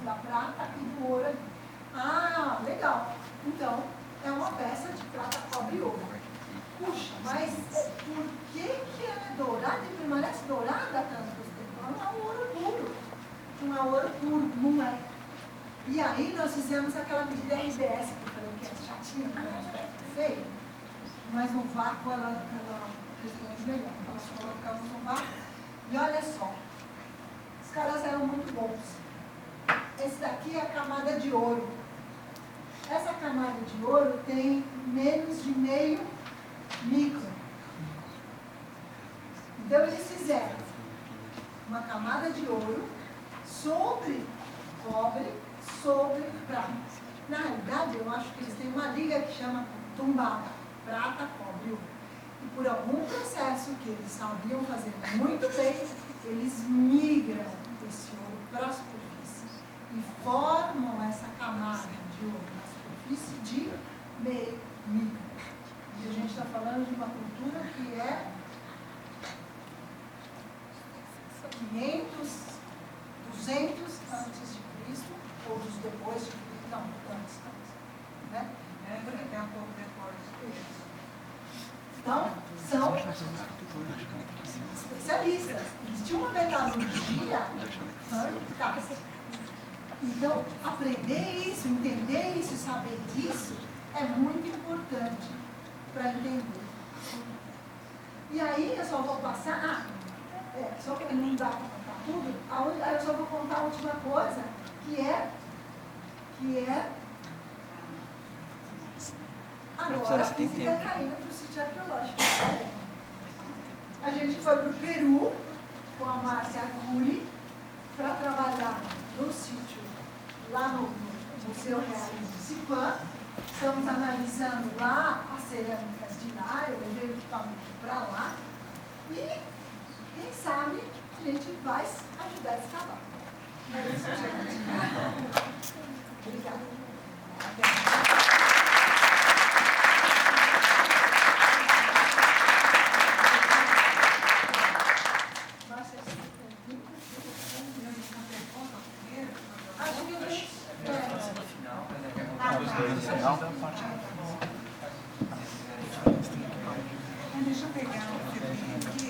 da prata e do ouro ali. Ah, legal. Então, é uma peça de prata, cobre e ouro. Puxa, mas por que ela é dourada e permanece dourada tanto tempo? Não é um ouro puro. Não é ouro puro, não é. E aí nós fizemos aquela medida RBS, que eu falei que é chatinha, que é um aspecto feio, mas no vácuo ela responde melhor. Então nós colocamos no vácuo e olha só, os caras eram muito bons. Esse daqui é a camada de ouro. Essa camada de ouro tem menos de meio micron. Então eles fizeram uma camada de ouro sobre cobre, sobre prata. Na realidade, eu acho que eles têm uma liga que chama tumbada, prata, cobre e ouro. E por algum processo que eles sabiam fazer muito bem, eles migram esse ouro para a superfície e formam essa camada de ouro na superfície de meio micron. E a gente está falando de uma cultura que é 500, 200 antes de Cristo, ou dos depois de Cristo, não, antes, né? Até um pouco depois de Cristo. Então, são especialistas. Eles tinham uma metodologia fantástica. Então, aprender isso, entender isso, saber disso, é muito importante para entender. E aí, eu só vou passar... só que não dá para contar tudo, aí eu só vou contar a última coisa, que é agora a visita caindo para o sítio arqueológico. A gente foi para o Peru com a Márcia Arcuri para trabalhar no sítio, lá no Museu Real de Cipã. Estamos analisando lá as cerâmicas de lá, eu levei o equipamento para lá e quem sabe a gente vai ajudar a escavar. É isso, gente. Obrigada. Deixa eu pegar um filminho aqui.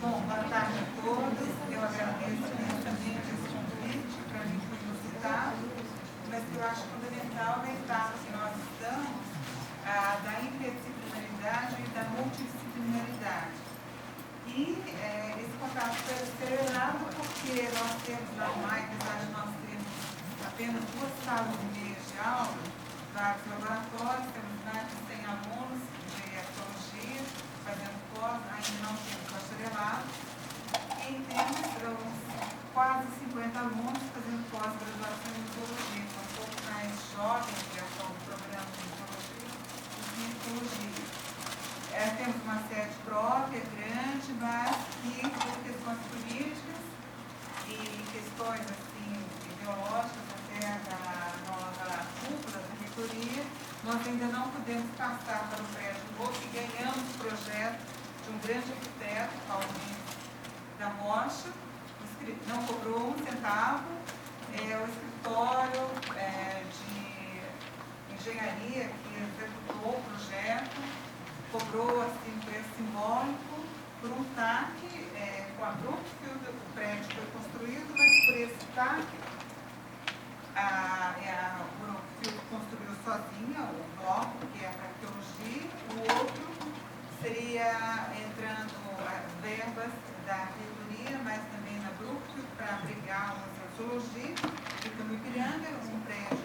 Bom, boa tarde a todos. Eu agradeço imensamente esse convite para mim foi inusitado, mas que eu acho fundamental na etapa que nós estamos, da interdisciplinaridade e da multidisciplinaridade. E esse contato foi acelerado porque nós temos na UMAI, apesar de nós termos apenas 2 salas e meia de aula, vários laboratórios, temos mais de 100 alunos de arqueologia, fazendo pós, ainda não temos bacharelado, e temos quase 50 alunos fazendo pós-graduação em mitologia, são um pouco mais jovens que estão no programa de mitologia do que mitologia. Temos uma sede própria, grande, mas que por questões políticas e questões assim, ideológicas até da nova cúpula da reitoria, nós ainda não podemos passar para o prédio novo e ganhamos o projeto de um grande arquiteto, Paulo da Rocha, não cobrou 1 centavo, o escritório de engenharia que executou o projeto, cobrou assim, um preço simbólico por um TAC, com a Brookfield, o prédio foi construído, mas por esse TAC, a Brookfield construiu sozinha o bloco, que é para arqueologia, o outro seria entrando verbas da reitoria, mas também na Brookfield, para abrigar uma sociologia, fica no Ipiranga, um prédio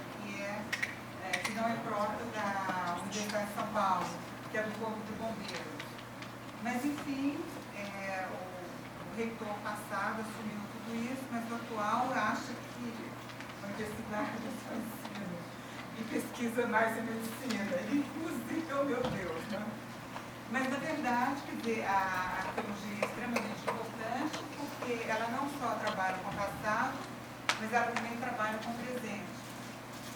que não é próprio da Universidade de São Paulo, que é do Corpo de Bombeiros. Mas, enfim, o reitor passado assumiu tudo isso, mas o atual acha que a universidade é desconhecida e pesquisa mais em medicina, inclusive, oh meu Deus, né? Mas, na verdade, quer dizer, a arqueologia é extremamente importante porque ela não só trabalha com o passado, mas ela também trabalha com o presente.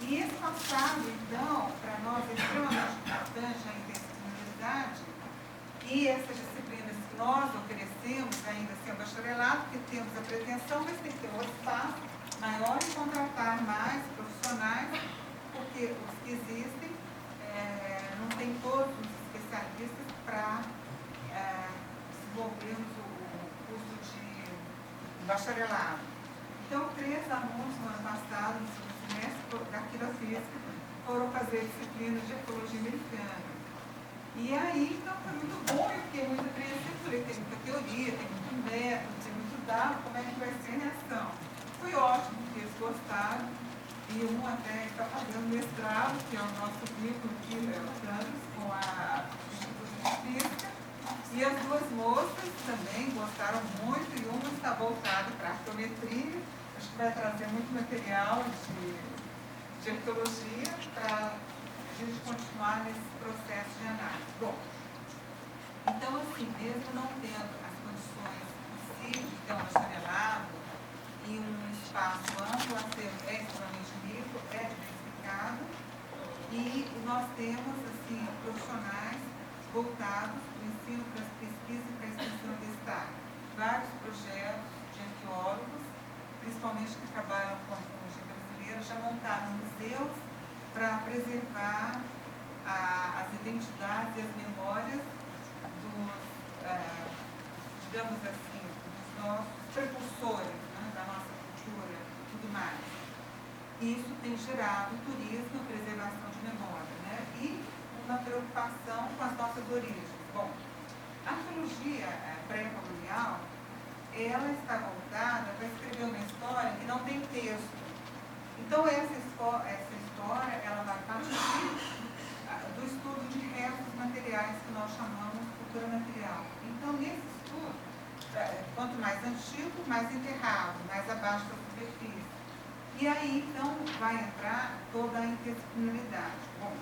E esse passado, então, para nós é extremamente importante a interdisciplinaridade e essas disciplinas que nós oferecemos, ainda sem o bacharelado, porque temos a pretensão, mas tem que ter um espaço maior e contratar mais profissionais, porque os que existem não tem todos os especialistas para desenvolvermos o curso de bacharelado. Então, 3 alunos no ano passado, no segundo semestre, daqui da física, foram fazer disciplina de ecologia americana. E aí, então, foi muito bom, eu fiquei muito apreensiva, falei, tem muita teoria, tem muito método, tem muito dado, como é que vai ser a reação? Foi ótimo, porque eles gostaram, e um até está fazendo mestrado, que é o nosso vínculo aqui, com a Instituto de Física, e as 2 moças também gostaram muito, e uma está voltada para a arqueometria, acho que vai trazer muito material de arqueologia para a gente continuar nesse processo de análise. Bom, então, assim, mesmo não tendo as condições possíveis de ter um bacharelado e um espaço amplo, a ser extremamente rico, diversificado, e nós temos, assim, profissionais voltados para o ensino, para as pesquisas e para a extensão universitária. Vários projetos de arqueólogos, principalmente que trabalham com a arqueologia brasileira, já montaram museus para preservar as identidades e as memórias dos, digamos assim, dos nossos precursores, né, da nossa cultura e tudo mais. Isso tem gerado turismo, preservação de memória, né, e uma preocupação com as nossas origens. Bom, a arqueologia pré-colonial, ela está voltada para escrever uma história que não tem texto. Então, essa história, ela vai partir do estudo de restos materiais que nós chamamos de cultura material. Então, nesse estudo, quanto mais antigo, mais enterrado, mais abaixo da superfície. E aí, então, vai entrar toda a interdisciplinaridade. Bom,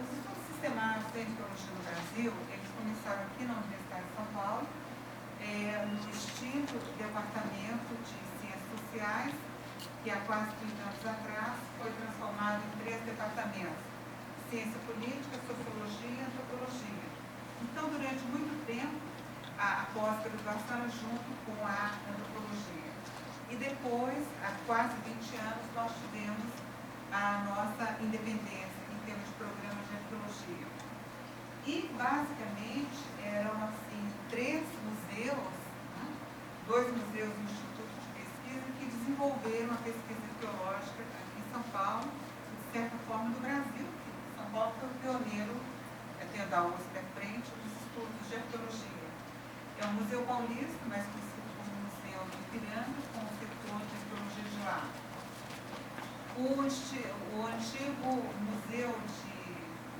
os estudos sistemáticos da arqueologia no Brasil, eles começaram aqui na Universidade de São Paulo, no extinto Departamento de Ciências Sociais, que há quase 30 anos atrás foi transformado em 3 departamentos: ciência política, sociologia e antropologia. Então, durante muito tempo, a pós-graduação era junto com a antropologia. E depois, há quase 20 anos, nós tivemos a nossa independência em termos de programas de arqueologia. E, basicamente, eram, assim, 3 museus, né? 2 museus do Instituto de Pesquisa, que desenvolveram a pesquisa arqueológica aqui em São Paulo, de certa forma, no Brasil. São Paulo foi o pioneiro, tendo a USP à frente, dos estudos de arqueologia. É um museu paulista, mas conhecido como Museu do Ipiranga, com o setor de arqueologia de lá. O antigo Museu de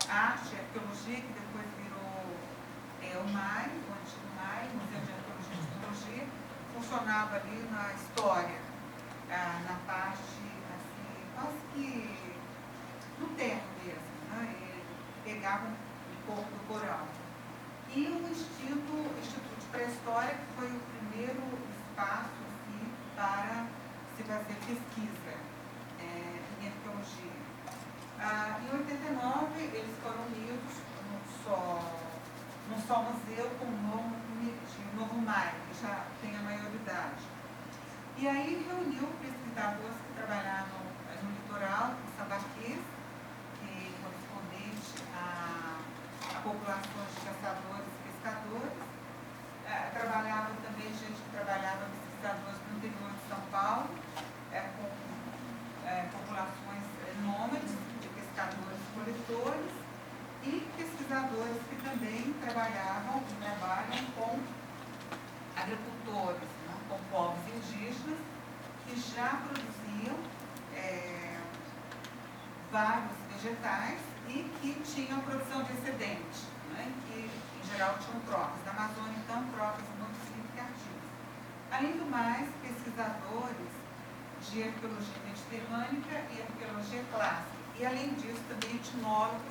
Arte e Arqueologia, que depois virou o MAI, o antigo MAI, Museu de Arqueologia e Tecnologia, funcionava ali na história, na parte, assim, quase que no terra mesmo, né? Ele pegava um pouco do coral. E o Instituto de Pré-História, que foi o primeiro espaço, assim, para se fazer pesquisa em arqueologia. Em 89, eles foram unidos num só museu com um novo MAI, que já tem a maioridade. E aí reuniu pesquisadores que trabalharam no litoral, em Sambaquis, que é correspondente a populações de caçadores e pescadores. Trabalhava também gente que trabalhava pesquisadores no interior de São Paulo, com populações nômades, de pescadores e coletores, e pesquisadores que também trabalhavam e trabalham com agricultores, né, com povos indígenas, que já produziam vários vegetais e que tinham produção de excedente, né, que em geral tinham trocas. Na Amazônia, então, trocas muito significativas. Além do mais, pesquisadores de arqueologia mediterrânica e arqueologia clássica. E, além disso, também etnólogos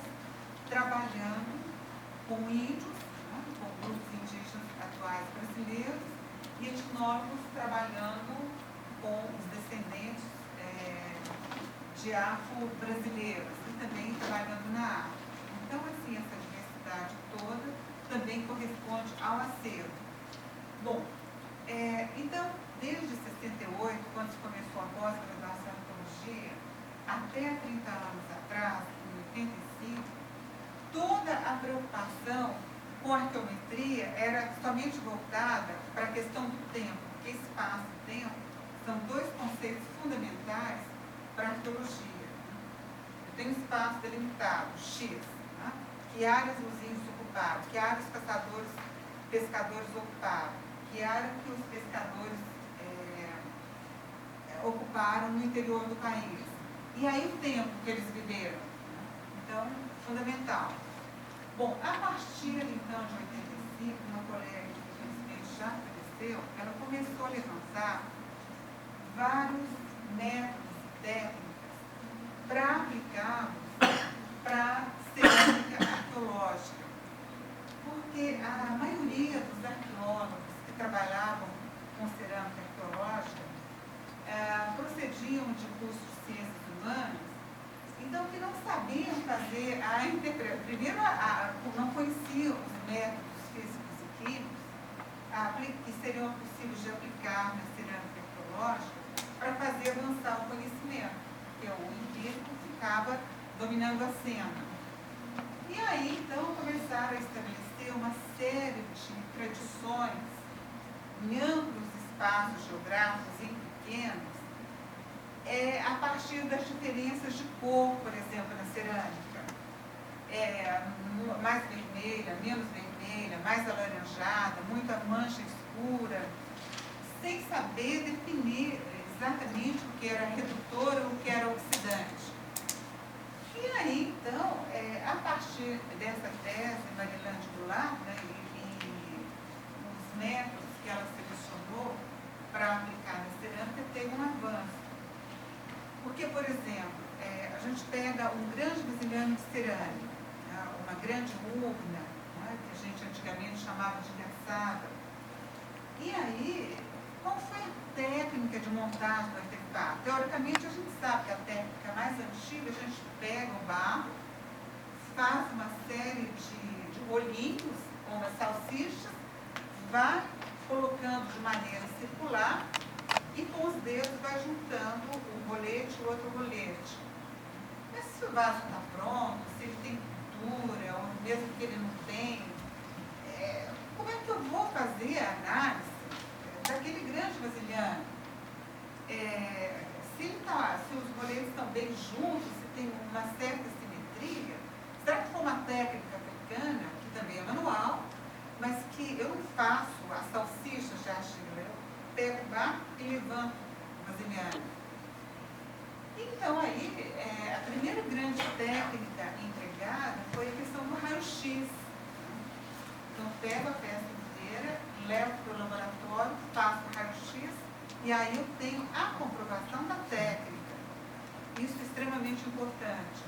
trabalhando com índios, né, com grupos indígenas atuais brasileiros, e etnólogos trabalhando com os descendentes de afro-brasileiros e também trabalhando na África. Então, assim, essa diversidade toda também corresponde ao acervo. Bom, então, desde 68, quando se começou a pós-graduação em arqueologia, até 30 anos atrás, em 85, toda a preocupação com a arqueometria era somente voltada para a questão do tempo, porque espaço e tempo são dois conceitos fundamentais para a arqueologia. Eu tenho um espaço delimitado, X, né? Que áreas os índios ocuparam, que áreas os pescadores ocuparam, que área que os pescadores ocuparam no interior do país. E aí o tempo que eles viveram. Então, fundamental. Bom, a partir então de 85, uma colega que infelizmente já faleceu, ela começou a levantar vários métodos e técnicas para aplicarmos para cerâmica arqueológica. Porque a maioria dos arqueólogos que trabalhavam com cerâmica arqueológica procediam de cursos de ciências humanas, então que não sabiam fazer a interpretação. Primeiro, não conheciam os métodos físicos e químicos que seriam possíveis de aplicar na cerâmica arqueológica para fazer avançar o conhecimento, porque o empírico ficava dominando a cena. E aí, então, começaram a estabelecer uma série de tradições em amplos espaços geográficos e em pequenos, a partir das diferenças de cor, por exemplo, na cerâmica. Mais vermelha, menos vermelha, mais alaranjada, muita mancha escura, sem saber definir exatamente o que era redutor ou o que era oxidante. E aí, então, a partir dessa tese, Marilande Goulart, né, e os métodos que ela selecionou para aplicar na cerâmica, teve um avanço. Porque, por exemplo, a gente pega um grande vasilhame de cerâmica, né, uma grande urna, né, que a gente antigamente chamava de caçada. E aí, qual foi a técnica de montagem do artefato? Teoricamente, a gente sabe que a técnica mais antiga, a gente pega o barro, faz uma série de rolinhos, com as salsichas, vai colocando de maneira circular e com os dedos vai juntando um rolete e outro rolete. Mas se o vaso está pronto, se ele tem pintura, ou mesmo que ele não tem, como é que eu vou fazer a análise daquele grande vasilhame? Se os roletes estão bem juntos, se tem uma certa simetria, será que for uma técnica africana, que também é manual, mas que eu não faço a salsicha já chega, eu pego o barco e levanto o vasilhame. Então aí, a primeira grande técnica empregada foi a questão do raio-x. Então pego a peça inteira, levo para o laboratório, faço o raio-x, e aí eu tenho a comprovação da técnica. Isso é extremamente importante.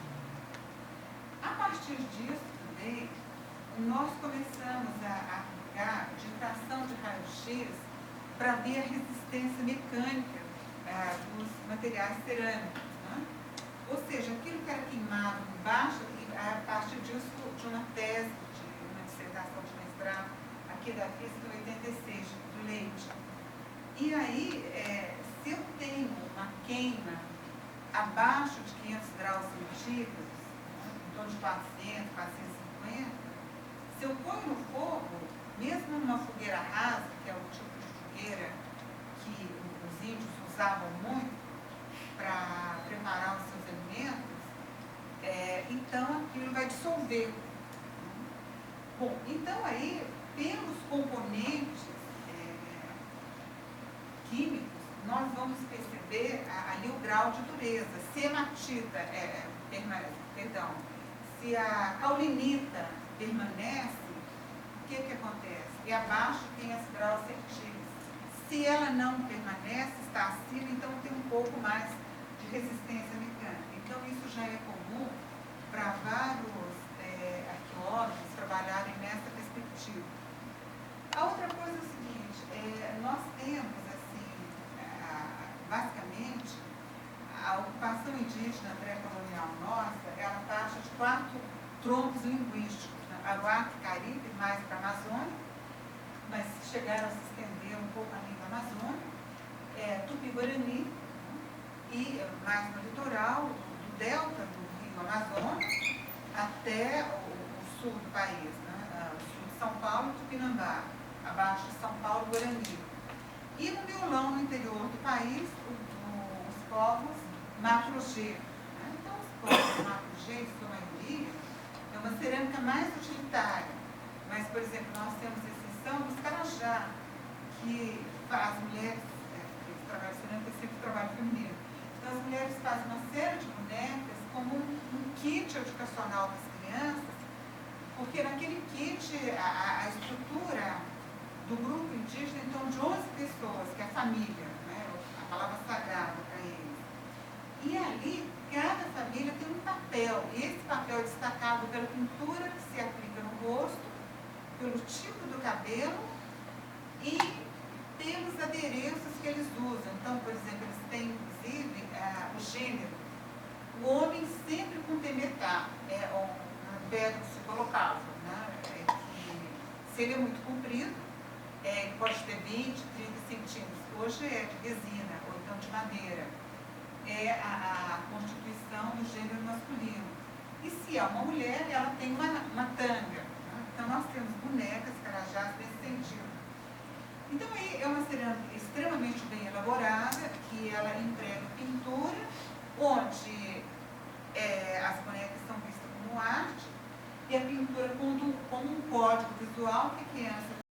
A partir disso também, nós começamos a aplicar difração de raio-x para ver a resistência mecânica dos materiais cerâmicos. Né? Ou seja, aquilo que era queimado embaixo, a partir disso, de uma tese, de uma dissertação de mestrado, aqui da Física 86, do Leite. E aí, se eu tenho uma queima abaixo de 500 graus centígrados, em torno de 400, 450, se eu ponho no fogo, mesmo numa fogueira rasa, que é o tipo de fogueira que os índios usavam muito para preparar os seus alimentos, então aquilo vai dissolver. Bom, então aí, pelos componentes químicos, nós vamos perceber ali o grau de dureza. Se a hematita, se a caulinita permanece, o que acontece? E abaixo tem as graus centígrados. Se ela não permanece, está acima, então tem um pouco mais de resistência mecânica. Então, isso já é comum para vários arqueólogos trabalharem nessa perspectiva. A outra coisa é o seguinte, nós temos, assim, basicamente, a ocupação indígena pré-colonial nossa, ela parte de 4 troncos linguísticos, né? Aruac, Caribe, mais para a Amazônia, mas chegaram a se estender um pouco além da Amazônia, Tupi-Guarani, e mais no litoral, do delta do rio Amazonas, até o sul do país, né? O sul de São Paulo e Tupinambá, abaixo de São Paulo, Guarani. E no violão, no interior do país, os povos Maprogê. Né? Então, os povos Maprogê, em sua maioria, é uma cerâmica mais utilitária. Mas, por exemplo, nós temos a exceção dos Carajá, que as mulheres, eles trabalham cerâmica, sempre trabalho feminino. Então, as mulheres fazem uma série de bonecas como um kit educacional para as crianças, porque naquele kit, a estrutura do grupo indígena, então, de 11 pessoas, que é a família, né? A palavra sagrada para eles. E ali, cada família tem um papel, e esse papel é destacado pela pintura que se aplica no rosto, pelo tipo do cabelo e pelos adereços que eles usam. Então, por exemplo, eles têm, inclusive, o gênero. O homem sempre com temetá, um pedra que se colocava, né? Que seria muito comprido, pode ter 20, 30 centímetros. Hoje é de resina, ou então de madeira. É a constituição do gênero masculino. E se é uma mulher, ela tem uma tanga. Né? Então, nós temos bonecas, carajás, nesse sentido. Então, aí é uma cerâmica extremamente bem elaborada, que ela emprega pintura, onde as bonecas são vistas como arte, e a pintura como um código visual que a criança